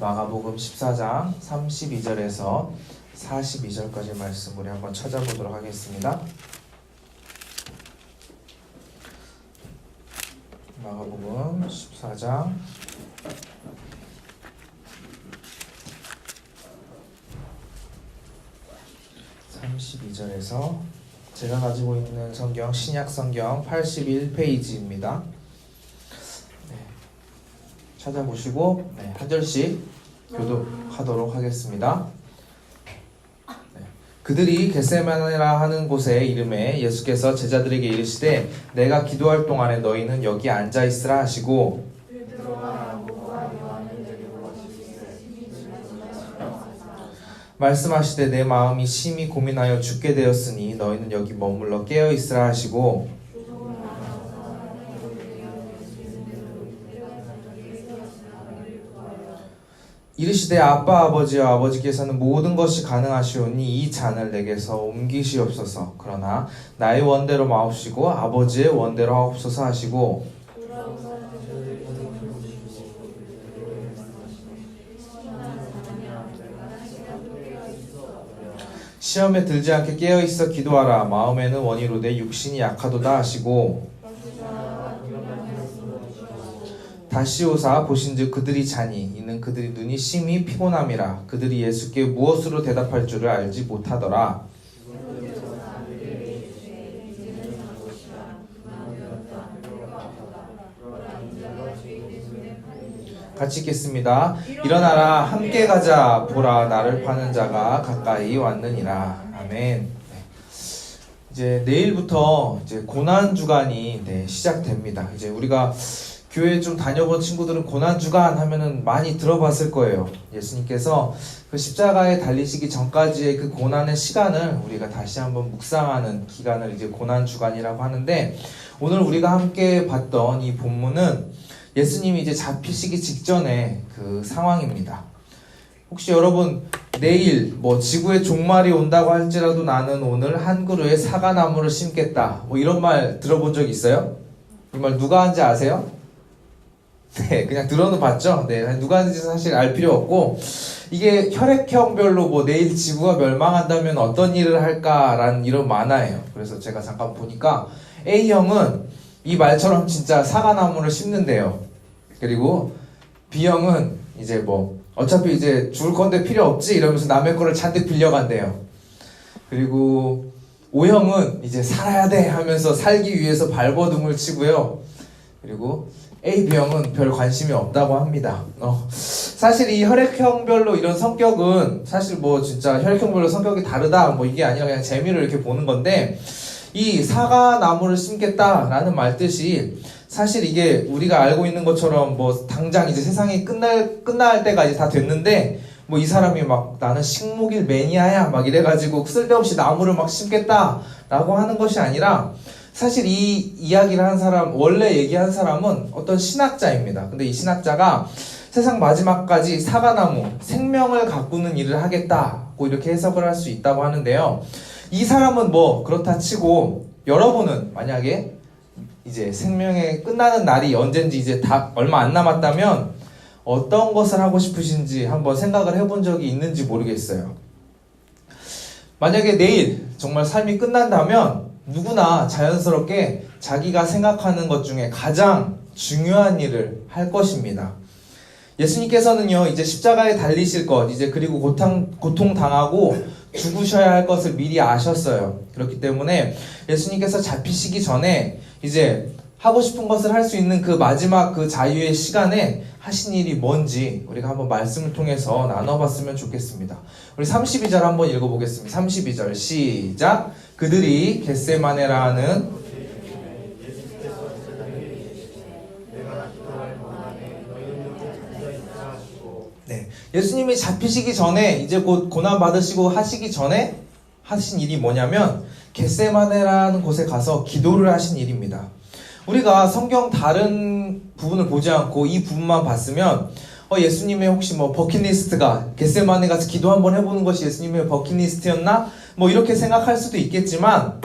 마가복음 14장 32절에서 42절까지 말씀 우리 한번 찾아보도록 하겠습니다. 마가복음 14장 32절에서 제가 가지고 있는 성경 신약 성경 81페이지입니다. 찾아보시고 한 절씩 교독하도록 하겠습니다. 그들이 겟세마네라 하는 곳에 이름에 예수께서 제자들에게 이르시되 내가 기도할 동안에 너희는 여기 앉아 있으라 하시고 말씀하시되 내 마음이 심히 고민하여 죽게 되었으니 너희는 여기 머물러 깨어 있으라 하시고 이르시되 아빠 아버지여 아버지께서는 모든 것이 가능하시오니 이 잔을 내게서 옮기시옵소서. 그러나 나의 원대로 마옵시고 아버지의 원대로 하옵소서 하시고 시험에 들지 않게 깨어있어 기도하라. 마음에는 원이로되 육신이 약하도다 하시고 다시 오사 보신즉 그들이 자니 이는 그들이 눈이 심히 피곤함이라. 그들이 예수께 무엇으로 대답할 줄을 알지 못하더라. 같이 읽겠습니다. 일어나라 함께 가자. 보라 나를 파는 자가 가까이 왔느니라. 아멘. 이제 내일부터 이제 고난 주간이 시작됩니다. 이제 우리가 교회 좀 다녀본 친구들은 고난주간 하면은 많이 들어봤을 거예요. 예수님께서 그 십자가에 달리시기 전까지의 그 고난의 시간을 우리가 다시 한번 묵상하는 기간을 이제 고난주간이라고 하는데, 오늘 우리가 함께 봤던 이 본문은 예수님이 이제 잡히시기 직전의 그 상황입니다. 혹시 여러분 내일 지구에 종말이 온다고 할지라도 나는 오늘 한 그루의 사과나무를 심겠다 이런 말 들어본 적 있어요? 이 말 누가 한지 아세요? 네, 그냥 들어는 봤죠. 네, 누가 하는지 사실 알 필요 없고, 이게 혈액형별로 내일 지구가 멸망한다면 어떤 일을 할까라는 이런 만화예요. 그래서 제가 잠깐 보니까 A형은 이 말처럼 진짜 사과나무를 심는데요. 그리고 B형은 이제 어차피 이제 죽을 건데 필요 없지 이러면서 남의 거를 잔뜩 빌려간대요. 그리고 O형은 이제 살아야 돼 하면서 살기 위해서 발버둥을 치고요. 그리고 AB형은 별 관심이 없다고 합니다. 사실 이 혈액형별로 이런 성격은 사실 진짜 혈액형별로 성격이 다르다 이게 아니라 그냥 재미를 이렇게 보는 건데, 이 사과나무를 심겠다라는 말 뜻이 사실 이게 우리가 알고 있는 것처럼 당장 이제 세상이 끝날 때가 이제 다 됐는데 이 사람이 나는 식목일 매니아야 이래가지고 쓸데없이 나무를 심겠다라고 하는 것이 아니라, 사실 이 이야기를 한 사람, 원래 얘기한 사람은 어떤 신학자입니다. 근데 이 신학자가 세상 마지막까지 사과나무, 생명을 가꾸는 일을 하겠다고 이렇게 해석을 할 수 있다고 하는데요. 이 사람은 그렇다 치고, 여러분은 만약에 이제 생명의 끝나는 날이 언젠지 이제 다 얼마 안 남았다면 어떤 것을 하고 싶으신지 한번 생각을 해본 적이 있는지 모르겠어요. 만약에 내일 정말 삶이 끝난다면 누구나 자연스럽게 자기가 생각하는 것 중에 가장 중요한 일을 할 것입니다. 예수님께서는요, 이제 십자가에 달리실 것, 이제 그리고 고통당하고 죽으셔야 할 것을 미리 아셨어요. 그렇기 때문에 예수님께서 잡히시기 전에 이제 하고 싶은 것을 할 수 있는 그 마지막 그 자유의 시간에 하신 일이 뭔지 우리가 한번 말씀을 통해서 나눠봤으면 좋겠습니다. 우리 32절 한번 읽어보겠습니다. 32절 시작. 그들이 겟세마네라 하는 예수님이 잡히시기 전에 이제 곧 고난 받으시고 하시기 전에 하신 일이 뭐냐면 겟세마네라는 곳에 가서 기도를 하신 일입니다. 우리가 성경 다른 부분을 보지 않고 이 부분만 봤으면 예수님의 혹시 버킷리스트가 겟세마네 가서 기도 한번 해보는 것이 예수님의 버킷리스트였나? 이렇게 생각할 수도 있겠지만,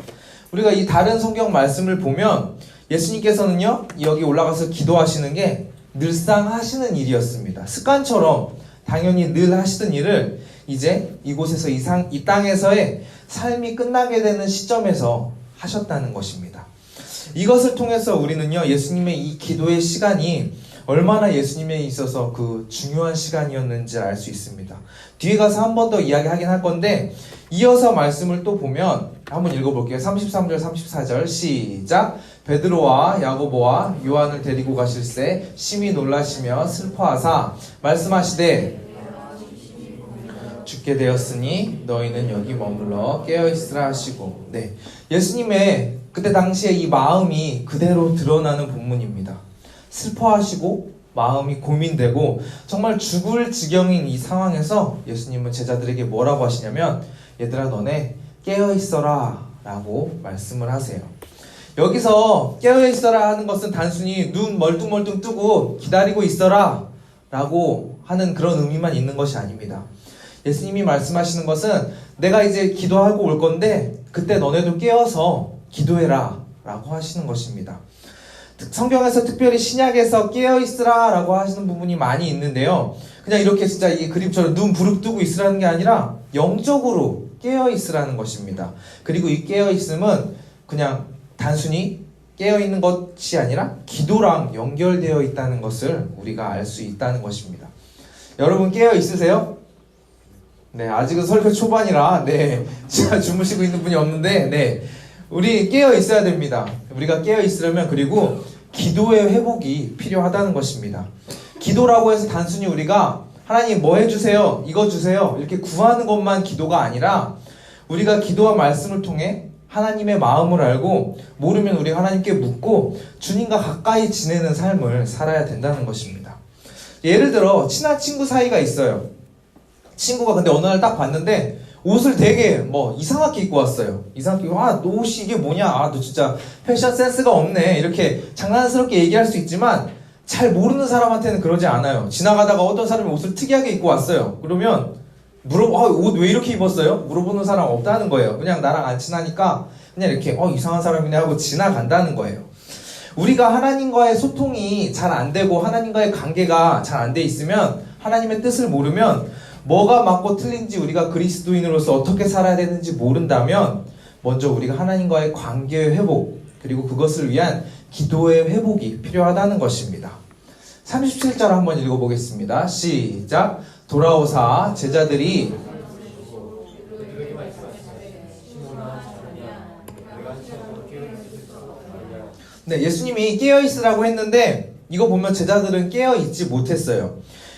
우리가 이 다른 성경 말씀을 보면 예수님께서는요, 여기 올라가서 기도하시는 게 늘상 하시는 일이었습니다. 습관처럼 당연히 늘 하시던 일을 이제 이곳에서 이 땅에서의 삶이 끝나게 되는 시점에서 하셨다는 것입니다. 이것을 통해서 우리는요, 예수님의 이 기도의 시간이 얼마나 예수님에 있어서 그 중요한 시간이었는지 알 수 있습니다. 뒤에 가서 한 번 더 이야기하긴 할 건데, 이어서 말씀을 또 보면 한번 읽어볼게요. 33절 34절 시작. 베드로와 야고보와 요한을 데리고 가실새 심히 놀라시며 슬퍼하사 말씀하시되 죽게 되었으니 너희는 여기 머물러 깨어있으라 하시고. 네, 예수님의 그때 당시에 이 마음이 그대로 드러나는 본문입니다. 슬퍼하시고 마음이 고민되고 정말 죽을 지경인 이 상황에서 예수님은 제자들에게 뭐라고 하시냐면, 얘들아 너네 깨어있어라 라고 말씀을 하세요. 여기서 깨어있어라 하는 것은 단순히 눈 멀뚱멀뚱 뜨고 기다리고 있어라 라고 하는 그런 의미만 있는 것이 아닙니다. 예수님이 말씀하시는 것은 내가 이제 기도하고 올 건데 그때 너네도 깨어서 기도해라 라고 하시는 것입니다. 성경에서 특별히 신약에서 깨어있으라 라고 하시는 부분이 많이 있는데요, 그냥 이렇게 진짜 이 그림처럼 눈 부릅뜨고 있으라는 게 아니라 영적으로 깨어있으라는 것입니다. 그리고 이 깨어있음은 그냥 단순히 깨어있는 것이 아니라 기도랑 연결되어 있다는 것을 우리가 알 수 있다는 것입니다. 여러분 깨어있으세요? 네, 아직은 설교 초반이라 네, 제가 주무시고 있는 분이 없는데, 네, 우리 깨어 있어야 됩니다. 우리가 깨어 있으려면, 그리고 기도의 회복이 필요하다는 것입니다. 기도라고 해서 단순히 우리가 하나님 뭐 해주세요, 이거 주세요 이렇게 구하는 것만 기도가 아니라, 우리가 기도와 말씀을 통해 하나님의 마음을 알고, 모르면 우리가 하나님께 묻고 주님과 가까이 지내는 삶을 살아야 된다는 것입니다. 예를 들어 친한 친구 사이가 있어요. 친구가 근데 어느 날 딱 봤는데 옷을 되게 뭐 이상하게 입고 왔어요. 이상하게 입고, 너 옷이 이게 뭐냐, 너 진짜 패션 센스가 없네 이렇게 장난스럽게 얘기할 수 있지만, 잘 모르는 사람한테는 그러지 않아요. 지나가다가 어떤 사람이 옷을 특이하게 입고 왔어요. 그러면 옷 왜 이렇게 입었어요? 물어보는 사람 없다는 거예요. 그냥 나랑 안 친하니까 그냥 이렇게 이상한 사람이네 하고 지나간다는 거예요. 우리가 하나님과의 소통이 잘 안 되고 하나님과의 관계가 잘 안 돼 있으면, 하나님의 뜻을 모르면, 뭐가 맞고 틀린지 우리가 그리스도인으로서 어떻게 살아야 되는지 모른다면, 먼저 우리가 하나님과의 관계의 회복, 그리고 그것을 위한 기도의 회복이 필요하다는 것입니다. 37절 한번 읽어보겠습니다. 시작. 돌아오사 제자들이 네, 예수님이 깨어있으라고 했는데 이거 보면 제자들은 깨어있지 못했어요.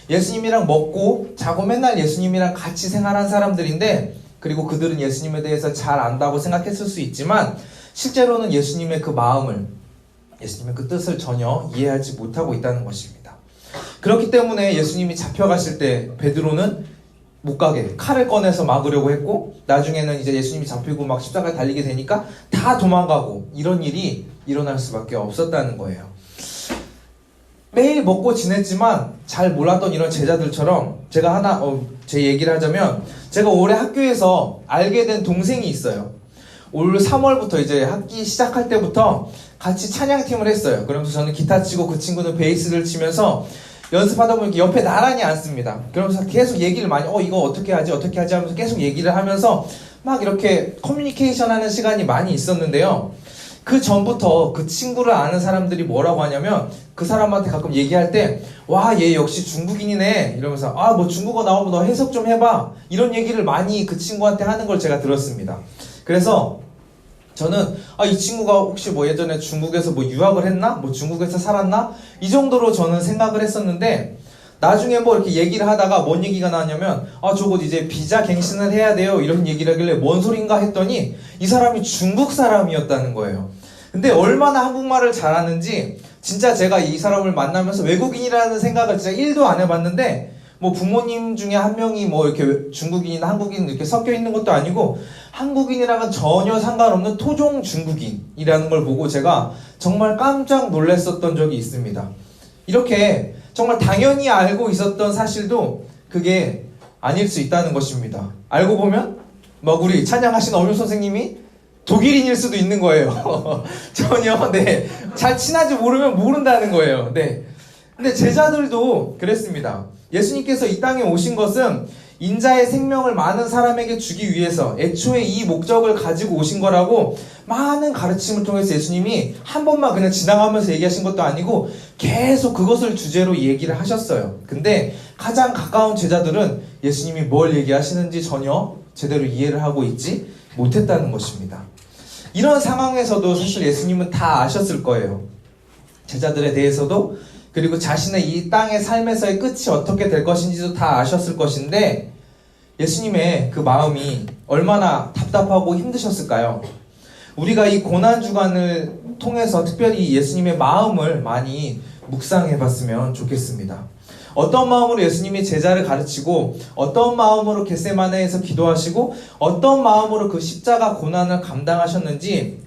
예수님이랑 먹고 자고 맨날 예수님이랑 같이 생활한 사람들인데, 그리고 그들은 예수님에 대해서 잘 안다고 생각했을 수 있지만 실제로는 예수님의 그 마음을, 예수님의 그 뜻을 전혀 이해하지 못하고 있다는 것입니다. 그렇기 때문에 예수님이 잡혀가실 때 베드로는 못 가게 칼을 꺼내서 막으려고 했고, 나중에는 이제 예수님이 잡히고 막 십자가에 달리게 되니까 다 도망가고, 이런 일이 일어날 수밖에 없었다는 거예요. 매일 먹고 지냈지만 잘 몰랐던 이런 제자들처럼, 제가 제 얘기를 하자면, 제가 올해 학교에서 알게 된 동생이 있어요. 올 3월부터 이제 학기 시작할 때부터 같이 찬양팀을 했어요. 그러면서 저는 기타 치고 그 친구는 베이스를 치면서 연습하다 보면 옆에 나란히 앉습니다. 그러면서 계속 얘기를 많이, 이거 어떻게 하지 하면서 계속 얘기를 하면서 막 이렇게 커뮤니케이션 하는 시간이 많이 있었는데요. 그 전부터 그 친구를 아는 사람들이 뭐라고 하냐면, 그 사람한테 가끔 얘기할 때, 와, 얘 역시 중국인이네 이러면서, 뭐 중국어 나오면 너 해석 좀 해봐 이런 얘기를 많이 그 친구한테 하는 걸 제가 들었습니다. 그래서 저는 이 친구가 혹시 뭐 예전에 중국에서 뭐 유학을 했나? 뭐 중국에서 살았나? 이 정도로 저는 생각을 했었는데, 나중에 뭐 이렇게 얘기를 하다가 뭔 얘기가 나왔냐면, 저거 이제 비자 갱신을 해야 돼요 이런 얘기를 하길래 뭔 소린가 했더니 이 사람이 중국 사람이었다는 거예요. 근데 얼마나 한국말을 잘하는지, 진짜 제가 이 사람을 만나면서 외국인이라는 생각을 진짜 1도 안 해봤는데, 뭐 부모님 중에 한 명이 뭐 이렇게 중국인이나 한국인 이렇게 섞여 있는 것도 아니고, 한국인이랑은 전혀 상관없는 토종 중국인이라는 걸 보고 제가 정말 깜짝 놀랐었던 적이 있습니다. 이렇게 정말 당연히 알고 있었던 사실도 그게 아닐 수 있다는 것입니다. 알고 보면 막 우리 찬양하신 엄윤 선생님이 독일인일 수도 있는 거예요. 전혀 잘 친하지 모르면 모른다는 거예요. 근데 제자들도 그랬습니다. 예수님께서 이 땅에 오신 것은 인자의 생명을 많은 사람에게 주기 위해서 애초에 이 목적을 가지고 오신 거라고 많은 가르침을 통해서 예수님이 한 번만 그냥 지나가면서 얘기하신 것도 아니고 계속 그것을 주제로 얘기를 하셨어요. 근데 가장 가까운 제자들은 예수님이 뭘 얘기하시는지 전혀 제대로 이해를 하고 있지 못했다는 것입니다. 이런 상황에서도 사실 예수님은 다 아셨을 거예요. 제자들에 대해서도, 그리고 자신의 이 땅의 삶에서의 끝이 어떻게 될 것인지도 다 아셨을 것인데 예수님의 그 마음이 얼마나 답답하고 힘드셨을까요? 우리가 이 고난주간을 통해서 특별히 예수님의 마음을 많이 묵상해 봤으면 좋겠습니다. 어떤 마음으로 예수님이 제자를 가르치고, 어떤 마음으로 겟세마네에서 기도하시고, 어떤 마음으로 그 십자가 고난을 감당하셨는지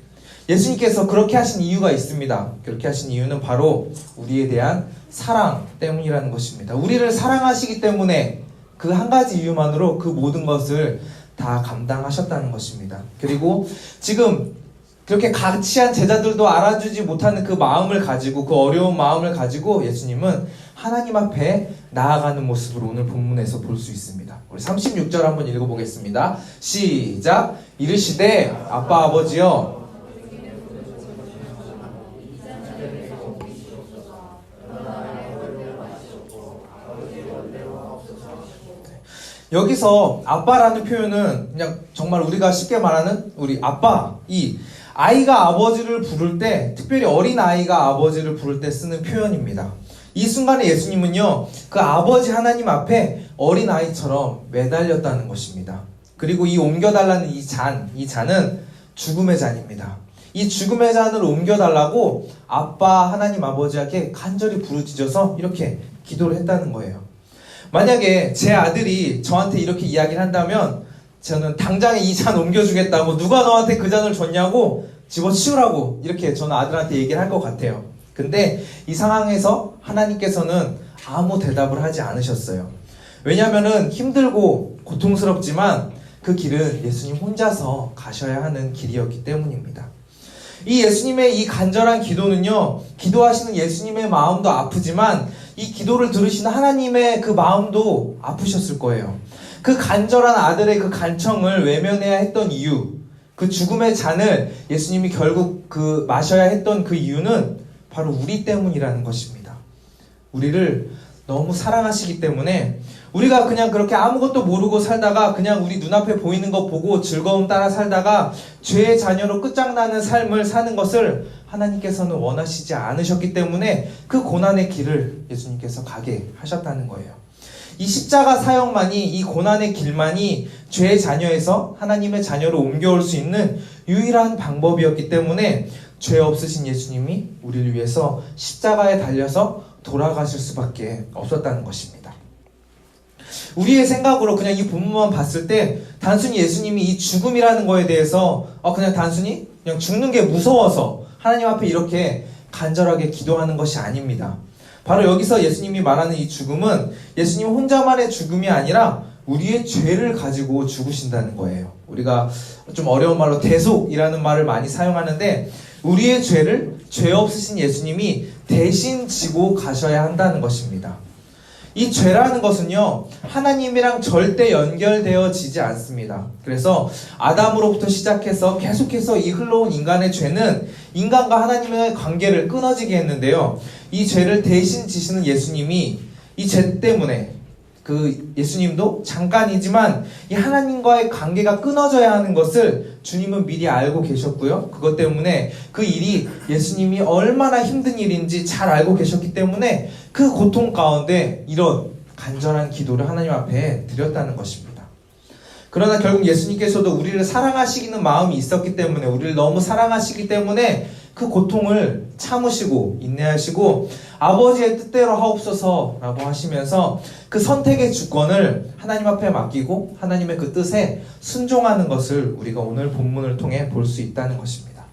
예수님께서 그렇게 하신 이유가 있습니다. 그렇게 하신 이유는 바로 우리에 대한 사랑 때문이라는 것입니다. 우리를 사랑하시기 때문에 그 한 가지 이유만으로 그 모든 것을 다 감당하셨다는 것입니다. 그리고 지금 그렇게 같이 한 제자들도 알아주지 못하는 그 마음을 가지고, 그 어려운 마음을 가지고 예수님은 하나님 앞에 나아가는 모습을 오늘 본문에서 볼 수 있습니다. 우리 36절 한번 읽어보겠습니다. 시작. 이르시되 아빠 아버지여, 여기서 아빠라는 표현은 그냥 정말 우리가 쉽게 말하는 우리 아빠, 이 아이가 아버지를 부를 때, 특별히 어린 아이가 아버지를 부를 때 쓰는 표현입니다. 이 순간에 예수님은요, 그 아버지 하나님 앞에 어린 아이처럼 매달렸다는 것입니다. 그리고 이 옮겨달라는 이 잔은 죽음의 잔입니다. 이 죽음의 잔을 옮겨달라고 아빠 하나님 아버지에게 간절히 부르짖어서 이렇게 기도를 했다는 거예요. 만약에 제 아들이 저한테 이렇게 이야기를 한다면 저는 당장에 이 잔 옮겨주겠다고, 누가 너한테 그 잔을 줬냐고 집어치우라고 이렇게 저는 아들한테 얘기를 할 것 같아요. 근데 이 상황에서 하나님께서는 아무 대답을 하지 않으셨어요. 왜냐하면 힘들고 고통스럽지만 그 길은 예수님 혼자서 가셔야 하는 길이었기 때문입니다. 이 예수님의 이 간절한 기도는요, 기도하시는 예수님의 마음도 아프지만 이 기도를 들으시는 하나님의 그 마음도 아프셨을 거예요. 그 간절한 아들의 그 간청을 외면해야 했던 이유, 그 죽음의 잔을 예수님이 결국 그 마셔야 했던 그 이유는 바로 우리 때문이라는 것입니다. 우리를 너무 사랑하시기 때문에 우리가 그냥 그렇게 아무것도 모르고 살다가 그냥 우리 눈앞에 보이는 거 보고 즐거움 따라 살다가 죄의 자녀로 끝장나는 삶을 사는 것을 하나님께서는 원하시지 않으셨기 때문에 그 고난의 길을 예수님께서 가게 하셨다는 거예요. 이 십자가 사역만이, 이 고난의 길만이 죄의 자녀에서 하나님의 자녀로 옮겨올 수 있는 유일한 방법이었기 때문에 죄 없으신 예수님이 우리를 위해서 십자가에 달려서 돌아가실 수밖에 없었다는 것입니다. 우리의 생각으로 그냥 이 본문만 봤을 때 단순히 예수님이 이 죽음이라는 거에 대해서 그냥 단순히 그냥 죽는 게 무서워서 하나님 앞에 이렇게 간절하게 기도하는 것이 아닙니다. 바로 여기서 예수님이 말하는 이 죽음은 예수님 혼자만의 죽음이 아니라 우리의 죄를 가지고 죽으신다는 거예요. 우리가 좀 어려운 말로 대속이라는 말을 많이 사용하는데 우리의 죄를 죄 없으신 예수님이 대신 지고 가셔야 한다는 것입니다. 이 죄라는 것은요, 하나님이랑 절대 연결되어지지 않습니다. 그래서 아담으로부터 시작해서 계속해서 이 흘러온 인간의 죄는 인간과 하나님의 관계를 끊어지게 했는데요. 이 죄를 대신 지시는 예수님이 이 죄 때문에 그 예수님도 잠깐이지만 이 하나님과의 관계가 끊어져야 하는 것을 주님은 미리 알고 계셨고요. 그것 때문에 그 일이 예수님이 얼마나 힘든 일인지 잘 알고 계셨기 때문에 그 고통 가운데 이런 간절한 기도를 하나님 앞에 드렸다는 것입니다. 그러나 결국 예수님께서도 우리를 사랑하시기는 마음이 있었기 때문에, 우리를 너무 사랑하시기 때문에 그 고통을 참으시고 인내하시고 아버지의 뜻대로 하옵소서 라고 하시면서 그 선택의 주권을 하나님 앞에 맡기고 하나님의 그 뜻에 순종하는 것을 우리가 오늘 본문을 통해 볼 수 있다는 것입니다.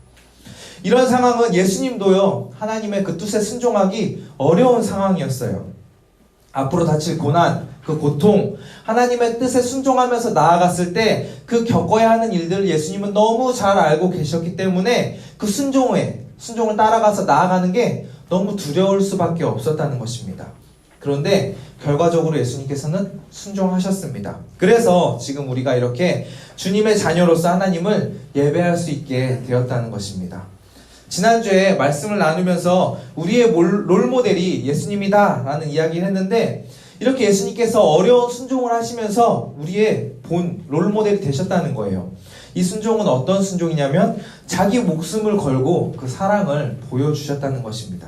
이런 상황은 예수님도요, 하나님의 그 뜻에 순종하기 어려운 상황이었어요. 앞으로 닥칠 고난, 그 고통, 하나님의 뜻에 순종하면서 나아갔을 때 그 겪어야 하는 일들을 예수님은 너무 잘 알고 계셨기 때문에 그 순종을 따라가서 나아가는 게 너무 두려울 수밖에 없었다는 것입니다. 그런데 결과적으로 예수님께서는 순종하셨습니다. 그래서 지금 우리가 이렇게 주님의 자녀로서 하나님을 예배할 수 있게 되었다는 것입니다. 지난주에 말씀을 나누면서 우리의 롤모델이 예수님이다 라는 이야기를 했는데, 이렇게 예수님께서 어려운 순종을 하시면서 우리의 본 롤모델이 되셨다는 거예요. 이 순종은 어떤 순종이냐면 자기 목숨을 걸고 그 사랑을 보여주셨다는 것입니다.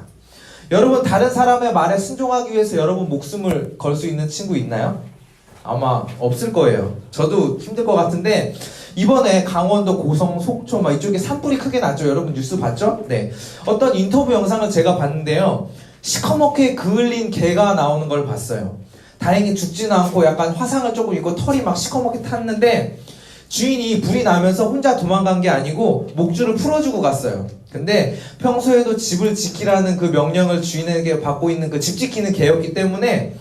여러분, 다른 사람의 말에 순종하기 위해서 여러분 목숨을 걸 수 있는 친구 있나요? 아마 없을 거예요. 저도 힘들 것 같은데, 이번에 강원도 고성, 속초 막 이쪽에 산불이 크게 났죠. 여러분 뉴스 봤죠? 네. 어떤 인터뷰 영상을 제가 봤는데요. 시커멓게 그을린 개가 나오는 걸 봤어요. 다행히 죽지는 않고 약간 화상을 조금 입고 털이 막 시커멓게 탔는데, 주인이 불이 나면서 혼자 도망간 게 아니고 목줄을 풀어주고 갔어요. 근데 평소에도 집을 지키라는 그 명령을 주인에게 받고 있는 그 집 지키는 개였기 때문에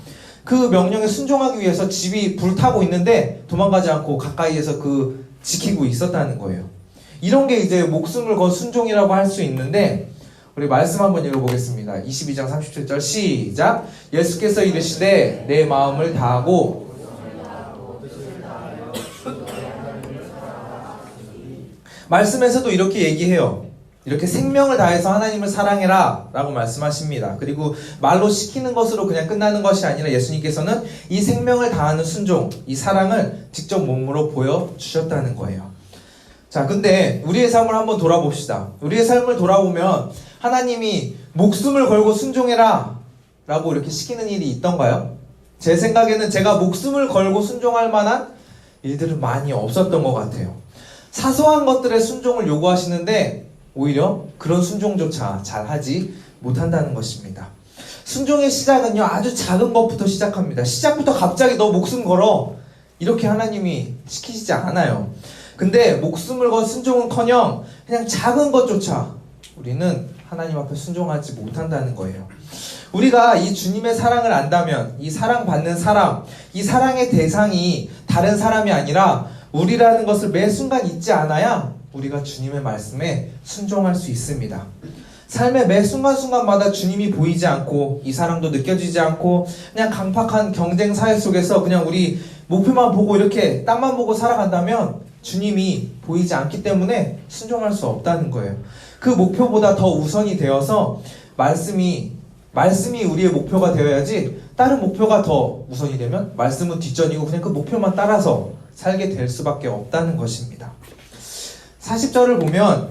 그 명령에 순종하기 위해서 집이 불타고 있는데 도망가지 않고 가까이에서 그 지키고 있었다는 거예요. 이런 게 이제 목숨을 건 순종이라고 할 수 있는데, 우리 말씀 한번 읽어보겠습니다. 22장 37절 시작. 예수께서 이르시되 내 마음을 다하고 말씀에서도 이렇게 얘기해요. 이렇게 생명을 다해서 하나님을 사랑해라 라고 말씀하십니다. 그리고 말로 시키는 것으로 그냥 끝나는 것이 아니라 예수님께서는 이 생명을 다하는 순종, 이 사랑을 직접 몸으로 보여주셨다는 거예요. 자, 근데 우리의 삶을 한번 돌아봅시다. 우리의 삶을 돌아보면 하나님이 목숨을 걸고 순종해라 라고 이렇게 시키는 일이 있던가요? 제 생각에는 제가 목숨을 걸고 순종할 만한 일들은 많이 없었던 것 같아요. 사소한 것들의 순종을 요구하시는데 오히려 그런 순종조차 잘 하지 못한다는 것입니다. 순종의 시작은요, 아주 작은 것부터 시작합니다. 시작부터 갑자기 너 목숨 걸어 이렇게 하나님이 시키시지 않아요. 근데 목숨을 건 순종은커녕 그냥 작은 것조차 우리는 하나님 앞에 순종하지 못한다는 거예요. 우리가 이 주님의 사랑을 안다면 이 사랑받는 사람, 이 사랑의 대상이 다른 사람이 아니라 우리라는 것을 매 순간 잊지 않아야 우리가 주님의 말씀에 순종할 수 있습니다. 삶의 매 순간순간마다 주님이 보이지 않고 이 사랑도 느껴지지 않고 그냥 강팍한 경쟁 사회 속에서 그냥 우리 목표만 보고 이렇게 땅만 보고 살아간다면 주님이 보이지 않기 때문에 순종할 수 없다는 거예요. 그 목표보다 더 우선이 되어서 말씀이 우리의 목표가 되어야지, 다른 목표가 더 우선이 되면 말씀은 뒷전이고 그냥 그 목표만 따라서 살게 될 수밖에 없다는 것입니다. 40절을 보면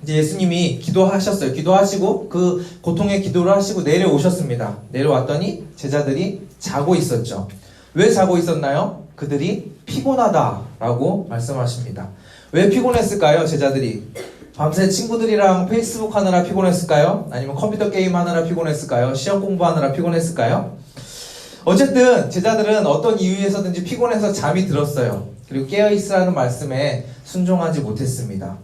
이제 예수님이 기도하셨어요. 기도하시고 그 고통의 기도를 하시고 내려오셨습니다. 내려왔더니 제자들이 자고 있었죠. 왜 자고 있었나요? 그들이 피곤하다라고 말씀하십니다. 왜 피곤했을까요? 제자들이 밤새 친구들이랑 페이스북 하느라 피곤했을까요? 아니면 컴퓨터 게임 하느라 피곤했을까요? 시험 공부하느라 피곤했을까요? 어쨌든 제자들은 어떤 이유에서든지 피곤해서 잠이 들었어요. 그리고 깨어있으라는 말씀에 순종하지 못했습니다.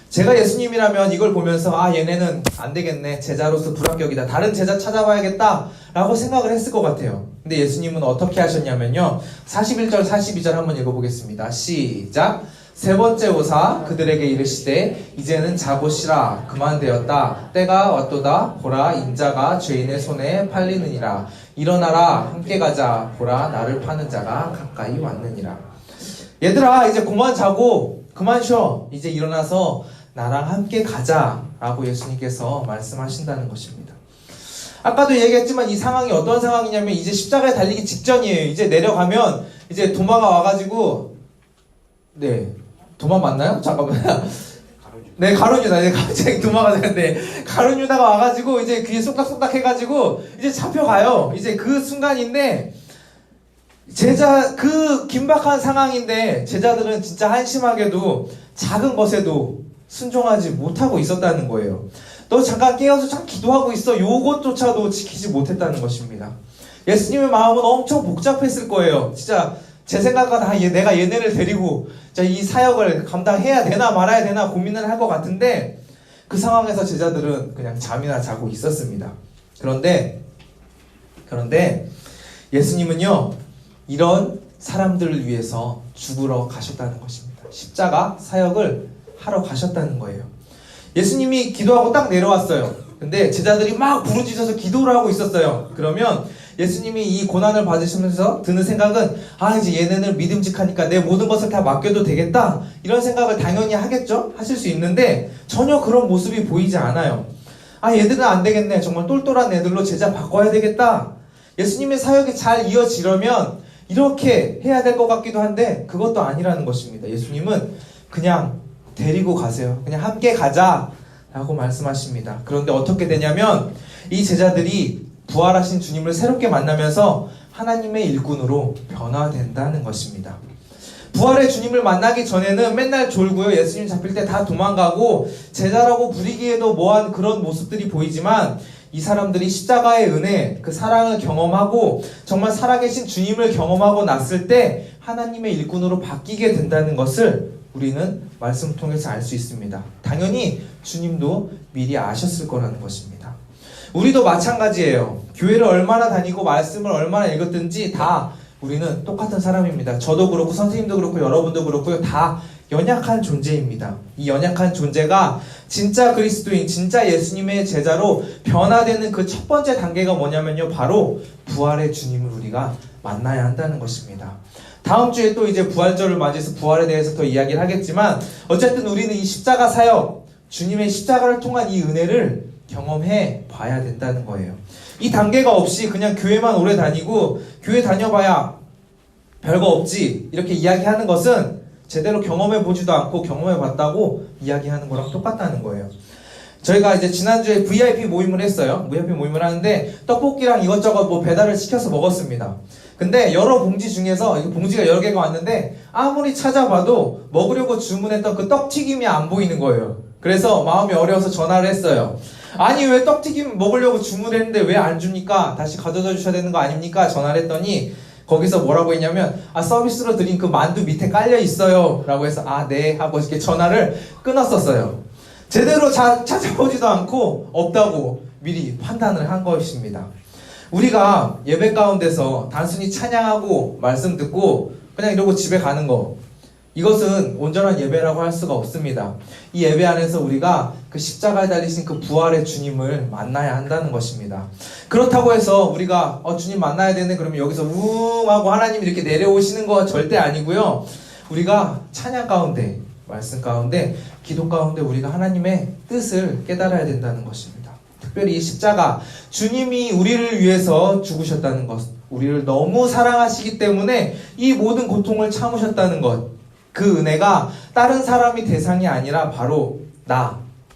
제가 예수님이라면 이걸 보면서 얘네는 안 되겠네, 제자로서 불합격이다, 다른 제자 찾아봐야겠다 라고 생각을 했을 것 같아요. 근데 예수님은 어떻게 하셨냐면요, 41절 42절 한번 읽어보겠습니다. 시작. 세 번째 오사 그들에게 이르시되 이제는 자보시라, 그만되었다, 때가 왔도다, 보라 인자가 죄인의 손에 팔리느니라, 일어나라 함께 가자, 보라 나를 파는 자가 가까이 왔느니라. 얘들아, 이제 그만 자고 그만 쉬어, 이제 일어나서 나랑 함께 가자 라고 예수님께서 말씀하신다는 것입니다. 아까도 얘기했지만 이 상황이 어떤 상황이냐면 이제 십자가에 달리기 직전이에요. 이제 내려가면 이제 도마가 와가지고, 네, 도마 맞나요? 잠깐만요. 네, 가룟유다. 네, 갑자기 도마가 되는데 가룟유다가 와가지고 이제 그게 쏙닥쏙닥 해가지고 이제 잡혀가요. 이제 그 순간인데, 그 긴박한 상황인데 제자들은 진짜 한심하게도 작은 것에도 순종하지 못하고 있었다는 거예요. 너 잠깐 깨어서 참 기도하고 있어, 요것조차도 지키지 못했다는 것입니다. 예수님의 마음은 엄청 복잡했을 거예요. 진짜 제 생각은 내가 얘네를 데리고 이 사역을 감당해야 되나 말아야 되나 고민을 할 것 같은데, 그 상황에서 제자들은 그냥 잠이나 자고 있었습니다. 그런데 예수님은요, 이런 사람들을 위해서 죽으러 가셨다는 것입니다. 십자가 사역을 하러 가셨다는 거예요. 예수님이 기도하고 딱 내려왔어요. 근데 제자들이 막 부르짖어서 기도를 하고 있었어요. 그러면 예수님이 이 고난을 받으시면서 드는 생각은 이제 얘네는 믿음직하니까 내 모든 것을 다 맡겨도 되겠다, 이런 생각을 당연히 하겠죠. 하실 수 있는데 전혀 그런 모습이 보이지 않아요. 얘들은 안 되겠네, 정말 똘똘한 애들로 제자 바꿔야 되겠다, 예수님의 사역이 잘 이어지려면 이렇게 해야 될 것 같기도 한데 그것도 아니라는 것입니다. 예수님은 그냥 데리고 가세요. 그냥 함께 가자 라고 말씀하십니다. 그런데 어떻게 되냐면 이 제자들이 부활하신 주님을 새롭게 만나면서 하나님의 일꾼으로 변화된다는 것입니다. 부활의 주님을 만나기 전에는 맨날 졸고요, 예수님 잡힐 때 다 도망가고 제자라고 부리기에도 뭐한 그런 모습들이 보이지만, 이 사람들이 십자가의 은혜, 그 사랑을 경험하고 정말 살아계신 주님을 경험하고 났을 때 하나님의 일꾼으로 바뀌게 된다는 것을 우리는 말씀을 통해서 알 수 있습니다. 당연히 주님도 미리 아셨을 거라는 것입니다. 우리도 마찬가지예요. 교회를 얼마나 다니고 말씀을 얼마나 읽었든지 다 우리는 똑같은 사람입니다. 저도 그렇고 선생님도 그렇고 여러분도 그렇고요. 다 연약한 존재입니다. 이 연약한 존재가 진짜 그리스도인, 진짜 예수님의 제자로 변화되는 그 첫 번째 단계가 뭐냐면요, 바로 부활의 주님을 우리가 만나야 한다는 것입니다. 다음 주에 또 이제 부활절을 맞이해서 부활에 대해서 더 이야기를 하겠지만, 어쨌든 우리는 이 십자가 사역, 주님의 십자가를 통한 이 은혜를 경험해 봐야 된다는 거예요. 이 단계가 없이 그냥 교회만 오래 다니고 교회 다녀봐야 별거 없지 이렇게 이야기하는 것은 제대로 경험해 보지도 않고 경험해 봤다고 이야기하는 거랑 똑같다는 거예요. 저희가 이제 지난주에 VIP 모임을 했어요. VIP 모임을 하는데 떡볶이랑 이것저것 뭐 배달을 시켜서 먹었습니다. 근데 여러 봉지 중에서, 이거 봉지가 여러 개가 왔는데 아무리 찾아봐도 먹으려고 주문했던 그 떡튀김이 안 보이는 거예요. 그래서 마음이 어려워서 전화를 했어요. 아니 왜 떡튀김 먹으려고 주문했는데 왜 안 주니까 다시 가져다 주셔야 되는 거 아닙니까? 전화를 했더니 거기서 뭐라고 했냐면, 서비스로 드린 그 만두 밑에 깔려 있어요 라고 해서 네 하고 이렇게 전화를 끊었었어요. 제대로 찾아보지도 않고 없다고 미리 판단을 한 것입니다. 우리가 예배 가운데서 단순히 찬양하고 말씀 듣고 그냥 이러고 집에 가는 거, 이것은 온전한 예배라고 할 수가 없습니다. 이 예배 안에서 우리가 그 십자가에 달리신 그 부활의 주님을 만나야 한다는 것입니다. 그렇다고 해서 우리가 주님 만나야 되네 그러면 여기서 우웅 하고 하나님이 이렇게 내려오시는 거 절대 아니고요. 우리가 찬양 가운데, 말씀 가운데, 기도 가운데 우리가 하나님의 뜻을 깨달아야 된다는 것입니다. 특별히 이 십자가, 주님이 우리를 위해서 죽으셨다는 것, 우리를 너무 사랑하시기 때문에 이 모든 고통을 참으셨다는 것, 그 은혜가 다른 사람이 대상이 아니라 바로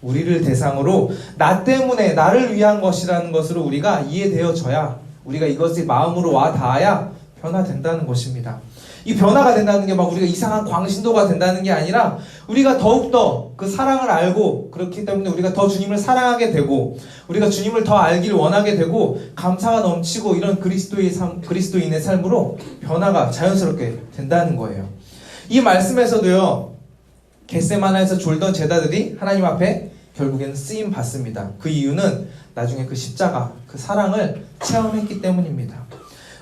우리를 대상으로, 나 때문에 나를 위한 것이라는 것으로 우리가 이해되어져야, 우리가 이것이 마음으로 와 닿아야 변화된다는 것입니다. 이 변화가 된다는 게 막 우리가 이상한 광신도가 된다는 게 아니라, 우리가 더욱더 그 사랑을 알고, 그렇기 때문에 우리가 더 주님을 사랑하게 되고, 우리가 주님을 더 알기를 원하게 되고, 감사가 넘치고, 이런 그리스도인의 삶으로 변화가 자연스럽게 된다는 거예요. 이 말씀에서도요, 겟세마나에서 졸던 제자들이 하나님 앞에 결국에는 쓰임 받습니다. 그 이유는 나중에 그 십자가, 그 사랑을 체험했기 때문입니다.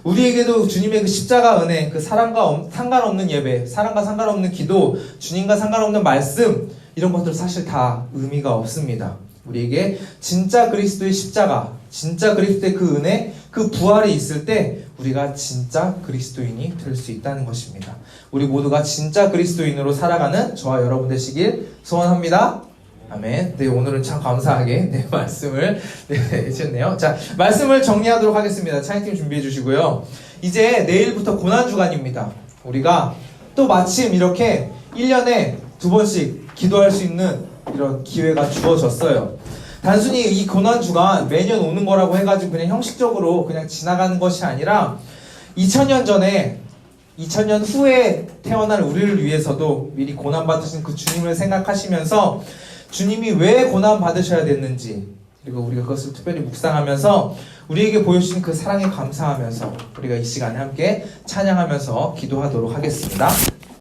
우리에게도 주님의 그 십자가 은혜, 그 사랑과 상관없는 예배, 사랑과 상관없는 기도, 주님과 상관없는 말씀, 이런 것들 사실 다 의미가 없습니다. 우리에게 진짜 그리스도의 십자가, 진짜 그리스도의 그 은혜, 그 부활이 있을 때 우리가 진짜 그리스도인이 될 수 있다는 것입니다. 우리 모두가 진짜 그리스도인으로 살아가는 저와 여러분 되시길 소원합니다. 아멘. 네, 오늘은 참 감사하게 말씀을 해주셨네요. 자, 말씀을 정리하도록 하겠습니다. 찬양팀 준비해 주시고요. 이제 내일부터 고난주간입니다. 우리가 또 마침 이렇게 1년에 2번씩 기도할 수 있는 이런 기회가 주어졌어요. 단순히 이 고난주간 매년 오는 거라고 해가지고 그냥 형식적으로 그냥 지나가는 것이 아니라 2000년 전에, 2000년 후에 태어날 우리를 위해서도 미리 고난받으신 그 주님을 생각하시면서 주님이 왜 고난받으셔야 됐는지, 그리고 우리가 그것을 특별히 묵상하면서 우리에게 보여주신 그 사랑에 감사하면서 우리가 이 시간에 함께 찬양하면서 기도하도록 하겠습니다.